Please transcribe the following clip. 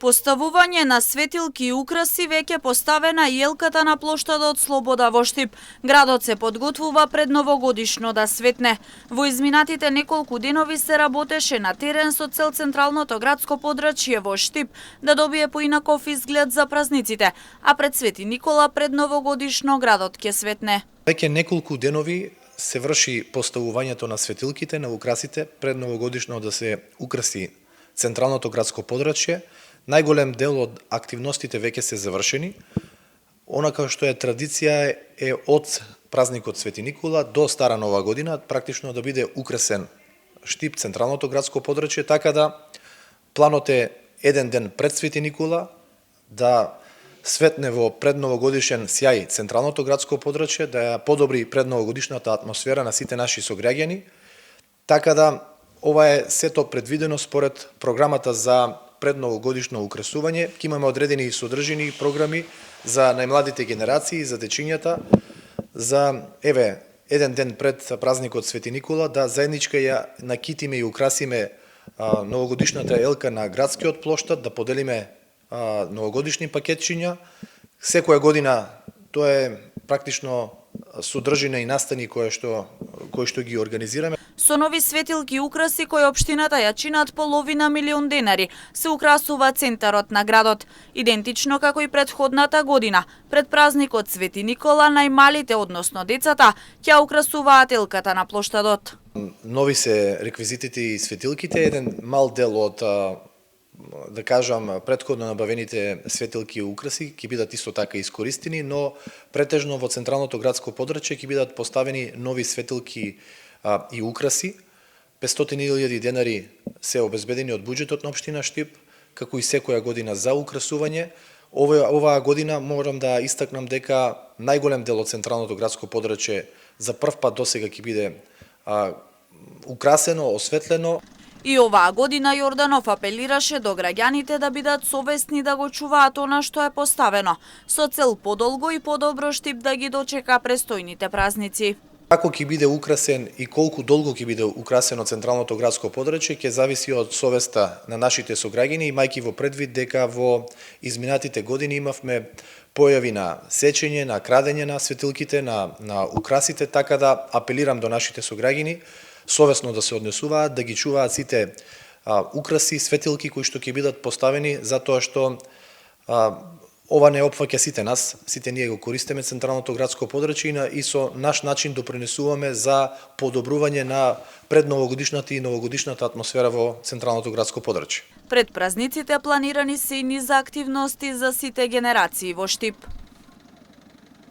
Поставување на светилки и украси веќе поставена и елката на плоштадот Слобода во Штип. Градот се подготвува пред новогодишно да светне. Во изминатите неколку денови се работеше на терен со цел централното градско подрачје во Штип да добие поинаков изглед за празниците, а пред Свети Никола пред новогодишно градот ќе светне. Веќе неколку денови се врши поставувањето на светилките, на украсите, пред новогодишно да се украси централното градско подрачје. Најголем дел од активностите веќе се завршени. Онака што е традиција е од празникот Свети Никола до Стара Нова година практично да биде украсен Штип, централното градско подрачје, така да планот е еден ден пред Свети Никола да светне во предновогодишен сјај централното градско подрачје, да ја подобри предновогодишната атмосфера на сите наши сограѓани, така да ова е сето предвидено според програмата за предновогодишно украсување. Ќе имаме одредени содржини и програми за најмладите генерации, за дечињата, за еден ден пред празникот Свети Никола да заедничка ја накитиме и украсиме новогодишната елка на градскиот плоштад, да поделиме новогодишни пакетчиња. Секоја година тоа е практично содржина и настани кои што ги организираме. Со нови светилки и украси кои општината ја чинат половина милион денари, се украсува центарот на градот. Идентично како и претходната година, пред празникот Свети Никола, најмалите, односно децата, ќе украсуваат елката на плоштадот. Нови се реквизитите и светилките, еден мал дел од да кажам, претходно набавените светилки и украси ќе бидат исто така искористени, но претежно во централното градско подрачје ќе бидат поставени нови светилки и украси. 500.000 денари се обезбедени од буџетот на општина Штип, како и секоја година за украсување. Оваа година морам да истакнам дека најголем дел од централното градско подрачје за прв пат досега ќе биде украсено, осветлено. И оваа година Јорданов апелираше до граѓаните да бидат совесни да го чуваат она што е поставено, со цел подолго и подобро Штип да ги дочека престојните празници. Како ќе биде украсен и колку долго ќе биде украсено централното градско подрачје ќе зависи од совеста на нашите сограѓани, имајќи во предвид дека во изминатите години имавме појави на сечење, на крадење на светилките, на украсите, така да апелирам до нашите сограѓани совесно да се однесуваат, да ги чуваат сите украси, светилки кои што ќе бидат поставени, затоа што ова не опфаќа сите нас, сите ние го користиме централното градско подрачје и со наш начин допринесуваме за подобрување на предновогодишната и новогодишната атмосфера во централното градско подрачје. Пред празниците планирани се и низа активности за сите генерации во Штип.